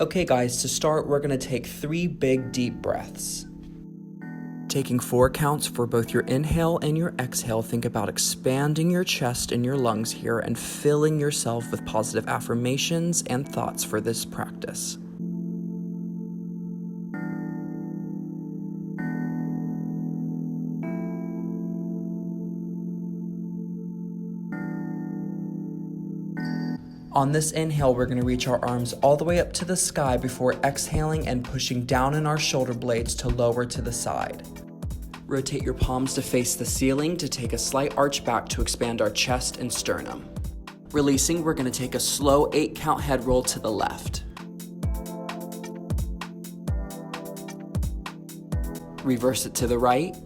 Okay guys, to start, we're gonna take 3 big deep breaths. Taking 4 counts for both your inhale and your exhale, think about expanding your chest and your lungs here and filling yourself with positive affirmations and thoughts for this practice. On this inhale, we're going to reach our arms all the way up to the sky before exhaling and pushing down in our shoulder blades to lower to the side. Rotate your palms to face the ceiling to take a slight arch back to expand our chest and sternum. Releasing, we're going to take a slow 8-count head roll to the left. Reverse it to the right.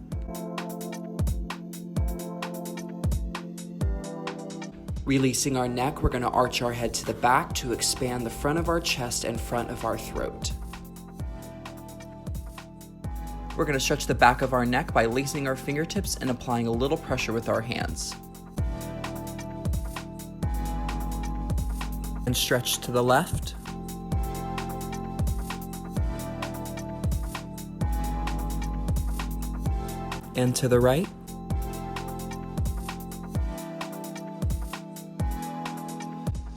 Releasing our neck, we're going to arch our head to the back to expand the front of our chest and front of our throat. We're going to stretch the back of our neck by lacing our fingertips and applying a little pressure with our hands. And stretch to the left. And to the right.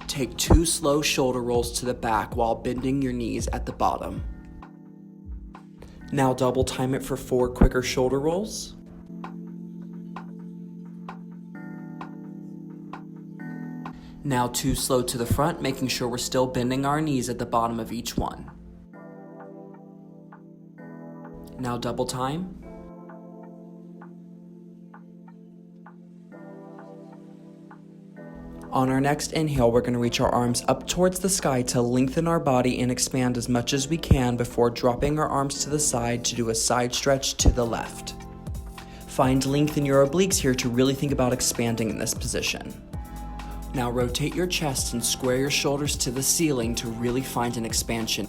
Take 2 slow shoulder rolls to the back while bending your knees at the bottom. Now double time it for 4 quicker shoulder rolls. Now 2 slow to the front, making sure we're still bending our knees at the bottom of each one. Now double time. On our next inhale, we're going to reach our arms up towards the sky to lengthen our body and expand as much as we can before dropping our arms to the side to do a side stretch to the left. Find length in your obliques here to really think about expanding in this position. Now rotate your chest and square your shoulders to the ceiling to really find an expansion.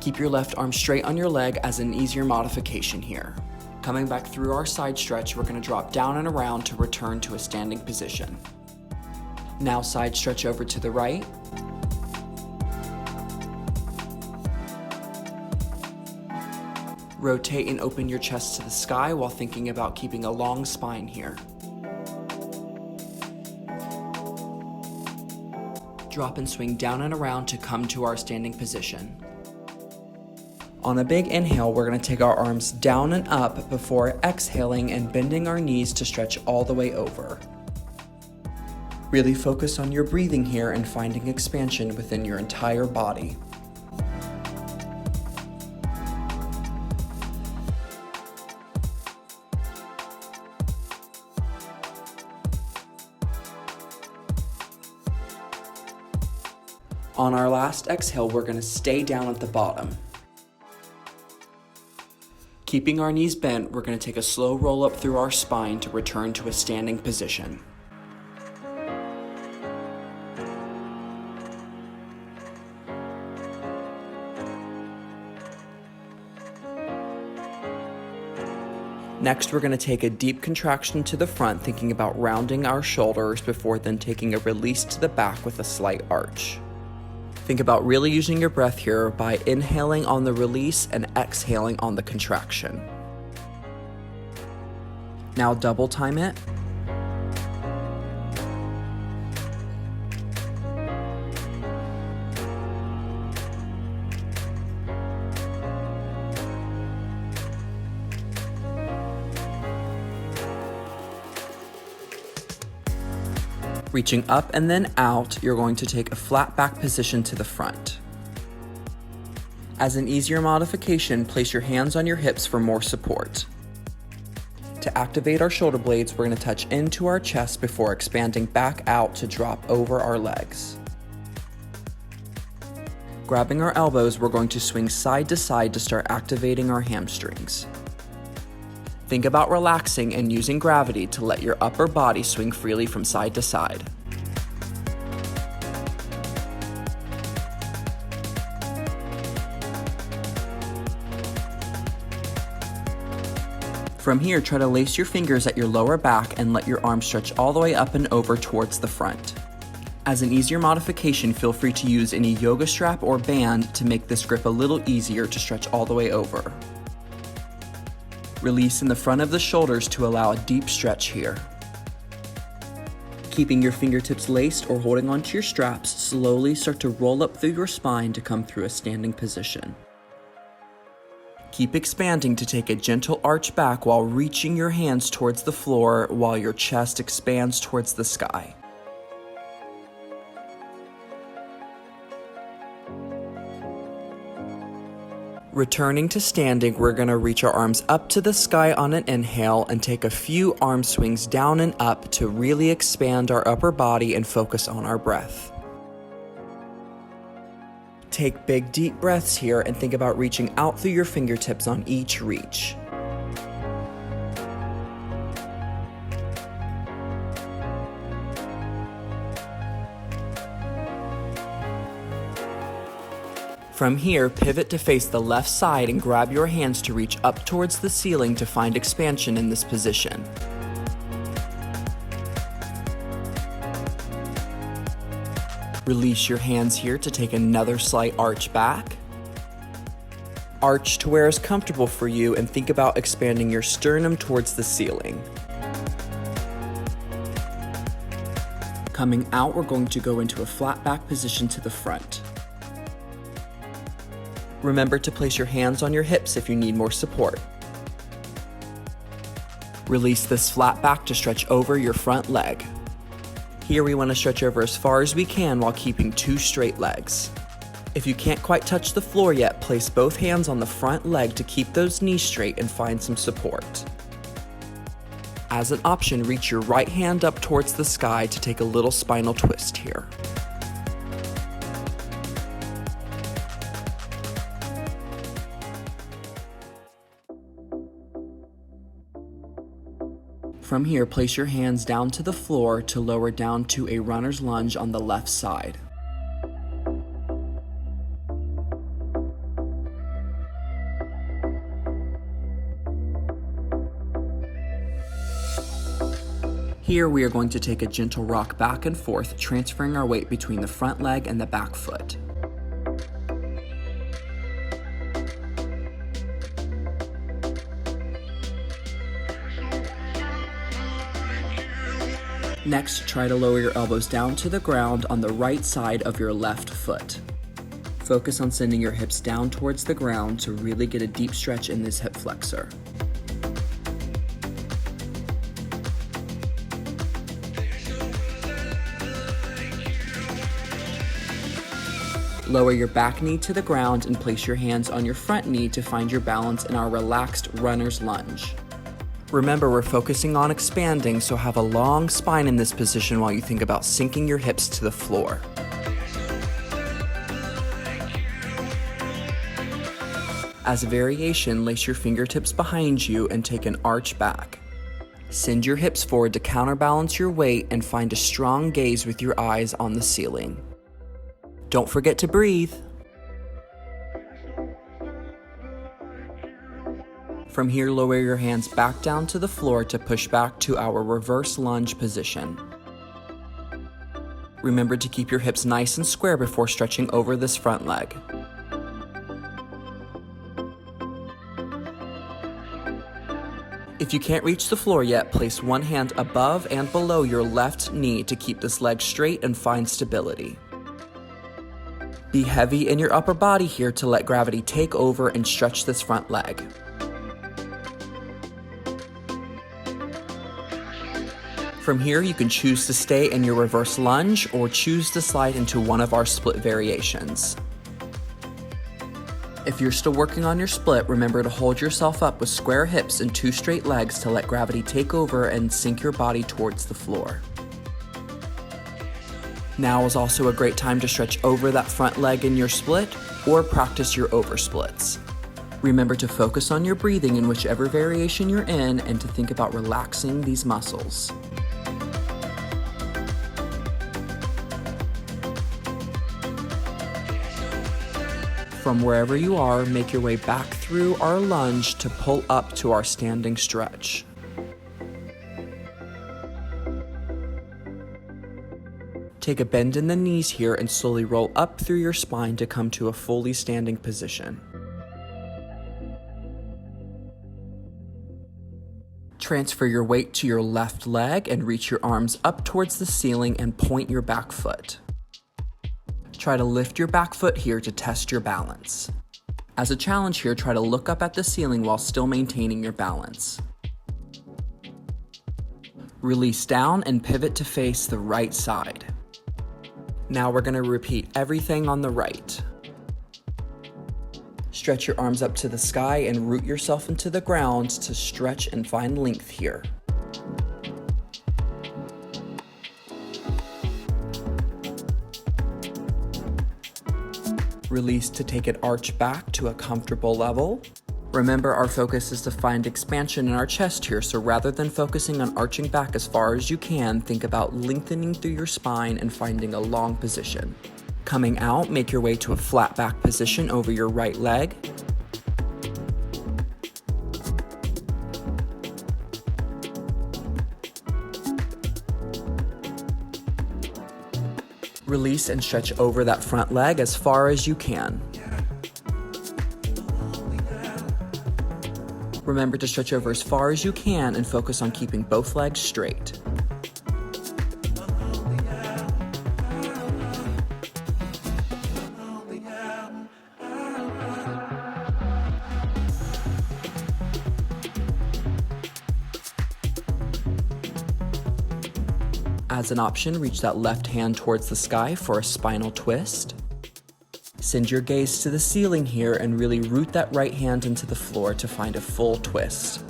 Keep your left arm straight on your leg as an easier modification here. Coming back through our side stretch, we're going to drop down and around to return to a standing position. Now side stretch over to the right. Rotate and open your chest to the sky while thinking about keeping a long spine here. Drop and swing down and around to come to our standing position. On a big inhale, we're going to take our arms down and up before exhaling and bending our knees to stretch all the way over. Really focus on your breathing here and finding expansion within your entire body. On our last exhale, we're going to stay down at the bottom. Keeping our knees bent, we're going to take a slow roll up through our spine to return to a standing position. Next, we're going to take a deep contraction to the front, thinking about rounding our shoulders before then taking a release to the back with a slight arch. Think about really using your breath here by inhaling on the release and exhaling on the contraction. Now double time it. Reaching up and then out, you're going to take a flat back position to the front. As an easier modification, place your hands on your hips for more support. To activate our shoulder blades, we're going to touch into our chest before expanding back out to drop over our legs. Grabbing our elbows, we're going to swing side to side to start activating our hamstrings. Think about relaxing and using gravity to let your upper body swing freely from side to side. From here, try to lace your fingers at your lower back and let your arms stretch all the way up and over towards the front. As an easier modification, feel free to use any yoga strap or band to make this grip a little easier to stretch all the way over. Release in the front of the shoulders to allow a deep stretch here. Keeping your fingertips laced or holding onto your straps, slowly start to roll up through your spine to come through a standing position. Keep expanding to take a gentle arch back while reaching your hands towards the floor while your chest expands towards the sky. Returning to standing, we're going to reach our arms up to the sky on an inhale and take a few arm swings down and up to really expand our upper body and focus on our breath. Take big deep breaths here and think about reaching out through your fingertips on each reach. From here, pivot to face the left side and grab your hands to reach up towards the ceiling to find expansion in this position. Release your hands here to take another slight arch back. Arch to where is comfortable for you and think about expanding your sternum towards the ceiling. Coming out, we're going to go into a flat back position to the front. Remember to place your hands on your hips if you need more support. Release this flat back to stretch over your front leg. Here we want to stretch over as far as we can while keeping 2 straight legs. If you can't quite touch the floor yet, place both hands on the front leg to keep those knees straight and find some support. As an option, reach your right hand up towards the sky to take a little spinal twist here. From here, place your hands down to the floor to lower down to a runner's lunge on the left side. Here we are going to take a gentle rock back and forth, transferring our weight between the front leg and the back foot. Next, try to lower your elbows down to the ground on the right side of your left foot. Focus on sending your hips down towards the ground to really get a deep stretch in this hip flexor. Lower your back knee to the ground and place your hands on your front knee to find your balance in our relaxed runner's lunge. Remember, we're focusing on expanding, so have a long spine in this position while you think about sinking your hips to the floor. As a variation, lace your fingertips behind you and take an arch back. Send your hips forward to counterbalance your weight and find a strong gaze with your eyes on the ceiling. Don't forget to breathe. From here, lower your hands back down to the floor to push back to our reverse lunge position. Remember to keep your hips nice and square before stretching over this front leg. If you can't reach the floor yet, place one hand above and below your left knee to keep this leg straight and find stability. Be heavy in your upper body here to let gravity take over and stretch this front leg. From here, you can choose to stay in your reverse lunge or choose to slide into one of our split variations. If you're still working on your split, remember to hold yourself up with square hips and 2 straight legs to let gravity take over and sink your body towards the floor. Now is also a great time to stretch over that front leg in your split or practice your over splits. Remember to focus on your breathing in whichever variation you're in and to think about relaxing these muscles. From wherever you are, make your way back through our lunge to pull up to our standing stretch. Take a bend in the knees here and slowly roll up through your spine to come to a fully standing position. Transfer your weight to your left leg and reach your arms up towards the ceiling and point your back foot. Try to lift your back foot here to test your balance. As a challenge here, try to look up at the ceiling while still maintaining your balance. Release down and pivot to face the right side. Now we're going to repeat everything on the right. Stretch your arms up to the sky and root yourself into the ground to stretch and find length here. Release to take it arch back to a comfortable level. Remember, our focus is to find expansion in our chest here, so rather than focusing on arching back as far as you can, think about lengthening through your spine and finding a long position. Coming out, make your way to a flat back position over your right leg. Release and stretch over that front leg as far as you can. Remember to stretch over as far as you can and focus on keeping both legs straight. As an option, reach that left hand towards the sky for a spinal twist. Send your gaze to the ceiling here and really root that right hand into the floor to find a full twist.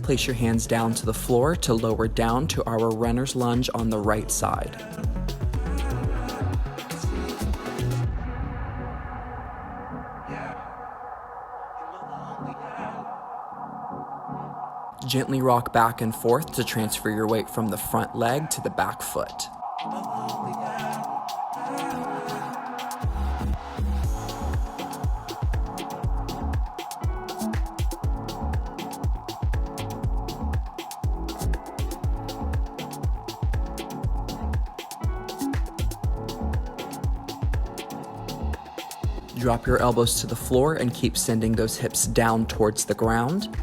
Place your hands down to the floor to lower down to our runner's lunge on the right side. Gently rock back and forth to transfer your weight from the front leg to the back foot. Drop your elbows to the floor and keep sending those hips down towards the ground.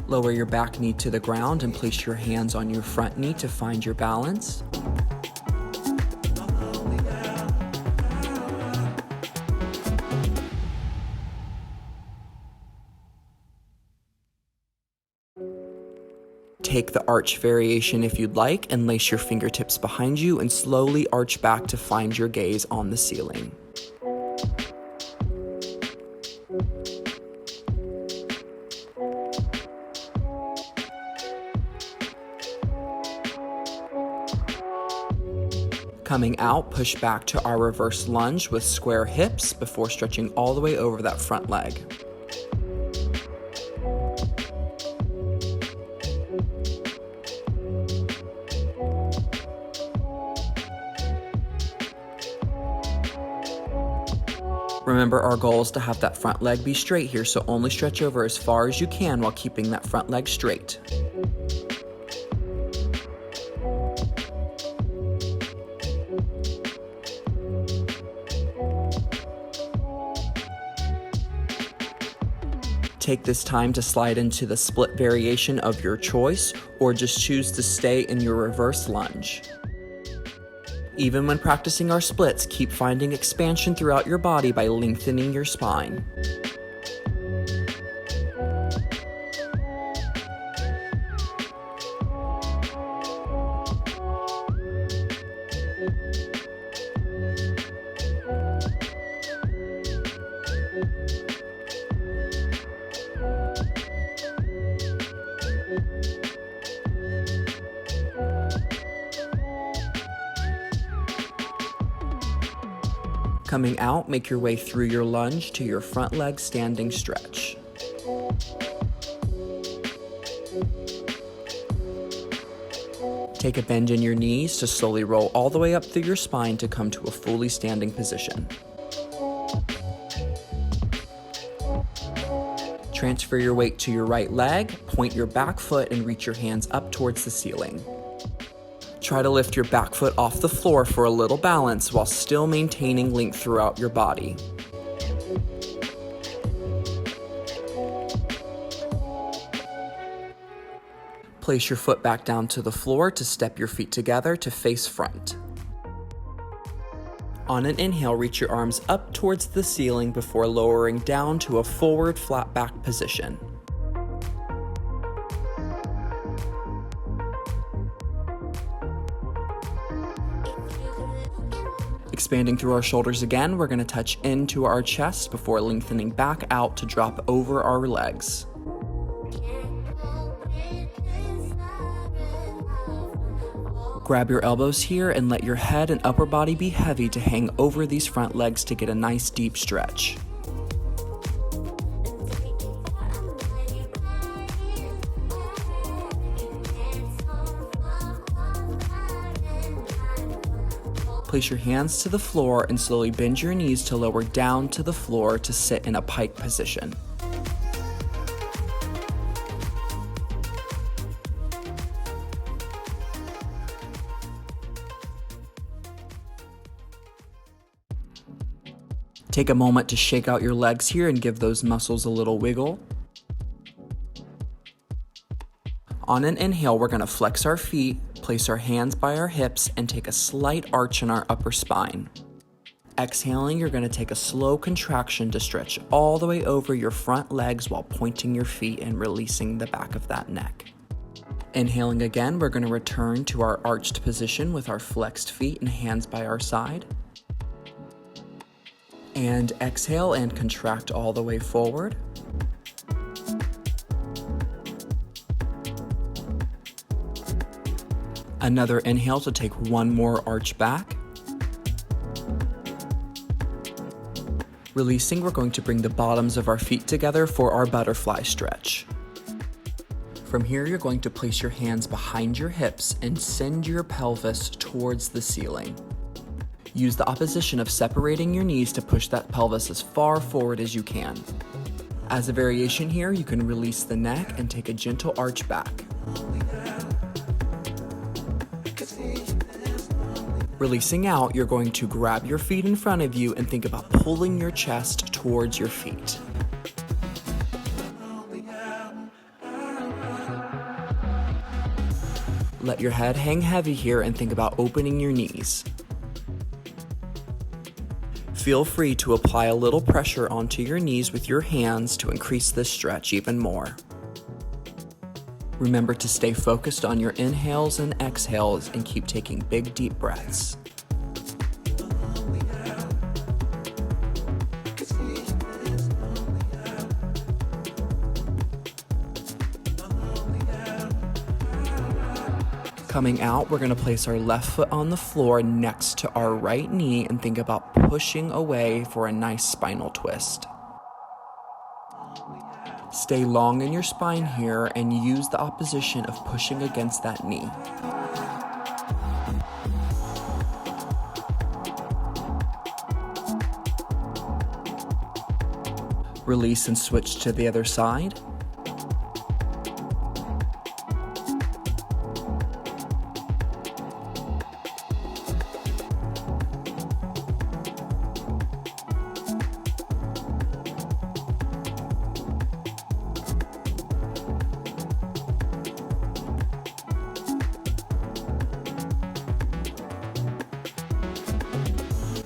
Lower your back knee to the ground and place your hands on your front knee to find your balance. Take the arch variation if you'd like and lace your fingertips behind you and slowly arch back to find your gaze on the ceiling. Coming out, push back to our reverse lunge with square hips before stretching all the way over that front leg. Remember, our goal is to have that front leg be straight here, so only stretch over as far as you can while keeping that front leg straight. Take this time to slide into the split variation of your choice, or just choose to stay in your reverse lunge. Even when practicing our splits, keep finding expansion throughout your body by lengthening your spine. Coming out, make your way through your lunge to your front leg standing stretch. Take a bend in your knees to slowly roll all the way up through your spine to come to a fully standing position. Transfer your weight to your right leg, point your back foot, and reach your hands up towards the ceiling. Try to lift your back foot off the floor for a little balance while still maintaining length throughout your body. Place your foot back down to the floor to step your feet together to face front. On an inhale, reach your arms up towards the ceiling before lowering down to a forward flat back position. Expanding through our shoulders again, we're going to touch into our chest before lengthening back out to drop over our legs. Grab your elbows here and let your head and upper body be heavy to hang over these front legs to get a nice deep stretch. Place your hands to the floor and slowly bend your knees to lower down to the floor to sit in a pike position. Take a moment to shake out your legs here and give those muscles a little wiggle. On an inhale, we're going to flex our feet, place our hands by our hips, and take a slight arch in our upper spine. Exhaling, you're going to take a slow contraction to stretch all the way over your front legs while pointing your feet and releasing the back of that neck. Inhaling again, we're going to return to our arched position with our flexed feet and hands by our side. And exhale and contract all the way forward. Another inhale to take one more arch back. Releasing, we're going to bring the bottoms of our feet together for our butterfly stretch. From here, you're going to place your hands behind your hips and send your pelvis towards the ceiling. Use the opposition of separating your knees to push that pelvis as far forward as you can. As a variation here, you can release the neck and take a gentle arch back. Releasing out, you're going to grab your feet in front of you and think about pulling your chest towards your feet. Let your head hang heavy here and think about opening your knees. Feel free to apply a little pressure onto your knees with your hands to increase this stretch even more. Remember to stay focused on your inhales and exhales and keep taking big, deep breaths. Coming out, we're going to place our left foot on the floor next to our right knee and think about pushing away for a nice spinal twist. Stay long in your spine here and use the opposition of pushing against that knee. Release and switch to the other side.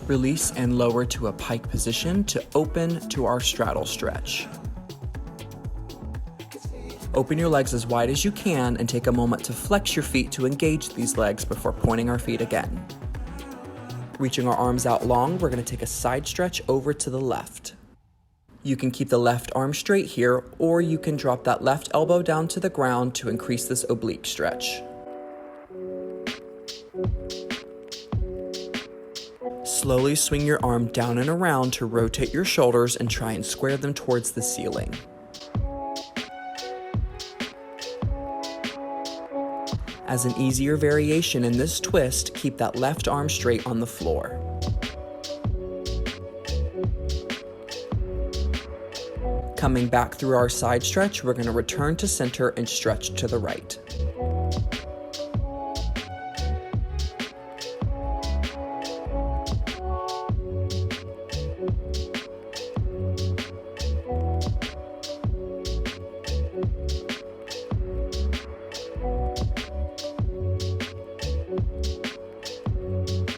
Release and lower to a pike position to open to our straddle stretch. Open your legs as wide as you can and take a moment to flex your feet to engage these legs before pointing our feet again. Reaching our arms out long, we're going to take a side stretch over to the left. You can keep the left arm straight here, or you can drop that left elbow down to the ground to increase this oblique stretch. Slowly swing your arm down and around to rotate your shoulders and try and square them towards the ceiling. As an easier variation in this twist, keep that left arm straight on the floor. Coming back through our side stretch, we're going to return to center and stretch to the right.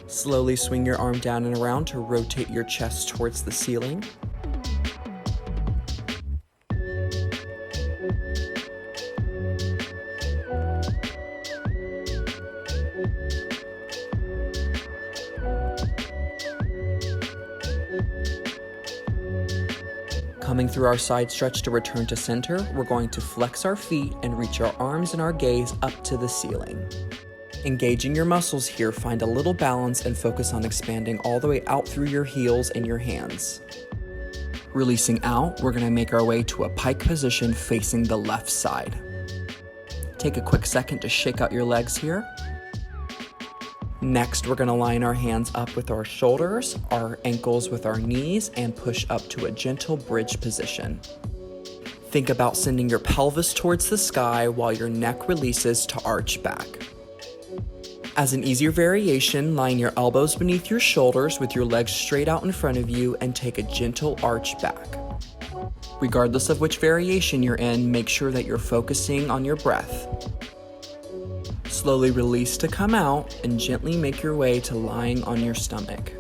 Slowly swing your arm down and around to rotate your chest towards the ceiling. Coming through our side stretch to return to center, we're going to flex our feet and reach our arms and our gaze up to the ceiling. Engaging your muscles here, find a little balance and focus on expanding all the way out through your heels and your hands. Releasing out, we're going to make our way to a pike position facing the left side. Take a quick second to shake out your legs here. Next, we're going to line our hands up with our shoulders, our ankles with our knees, and push up to a gentle bridge position. Think about sending your pelvis towards the sky while your neck releases to arch back. As an easier variation, line your elbows beneath your shoulders with your legs straight out in front of you and take a gentle arch back. Regardless of which variation you're in, make sure that you're focusing on your breath. Slowly release to come out and gently make your way to lying on your stomach.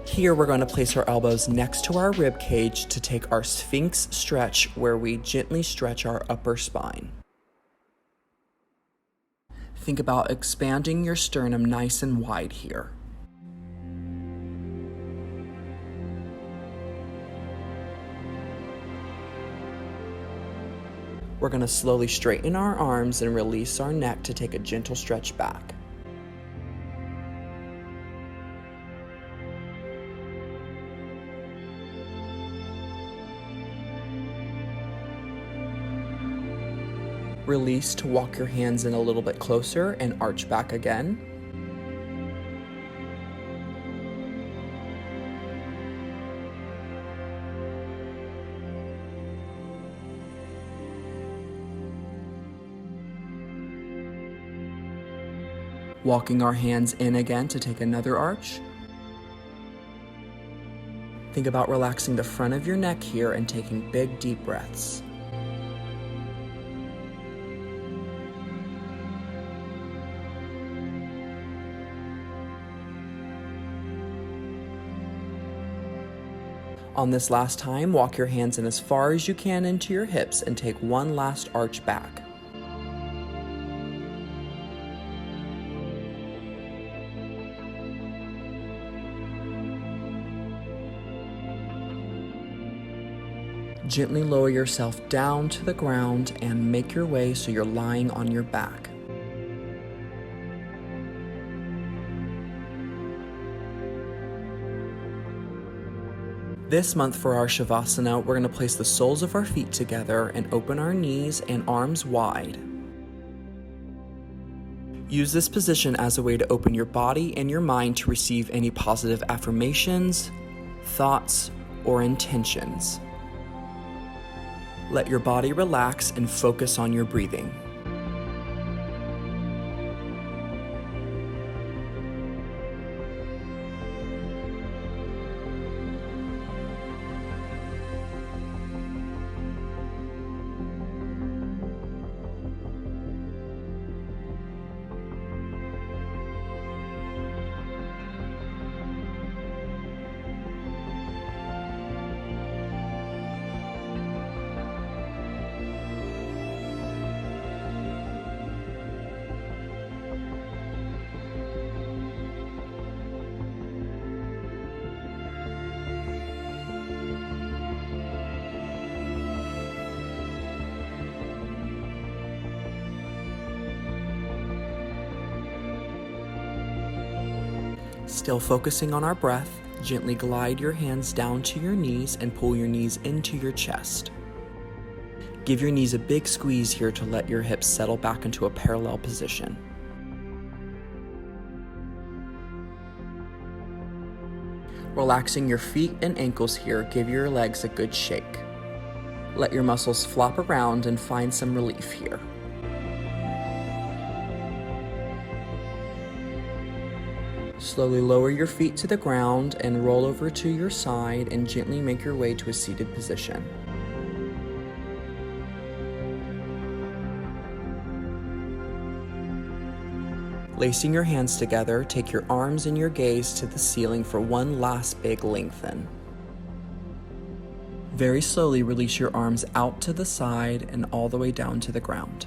Here we're going to place our elbows next to our rib cage to take our Sphinx stretch, where we gently stretch our upper spine. Think about expanding your sternum nice and wide here. We're going to slowly straighten our arms and release our neck to take a gentle stretch back. Release to walk your hands in a little bit closer and arch back again. Walking our hands in again to take another arch. Think about relaxing the front of your neck here and taking big, deep breaths. On this last time, walk your hands in as far as you can into your hips and take one last arch back. Gently lower yourself down to the ground and make your way so you're lying on your back. This month for our Shavasana, we're going to place the soles of our feet together and open our knees and arms wide. Use this position as a way to open your body and your mind to receive any positive affirmations, thoughts, or intentions. Let your body relax and focus on your breathing. Still focusing on our breath, gently glide your hands down to your knees and pull your knees into your chest. Give your knees a big squeeze here to let your hips settle back into a parallel position. Relaxing your feet and ankles here, give your legs a good shake. Let your muscles flop around and find some relief here. Slowly lower your feet to the ground and roll over to your side and gently make your way to a seated position. Lacing your hands together, take your arms and your gaze to the ceiling for one last big lengthen. Very slowly release your arms out to the side and all the way down to the ground.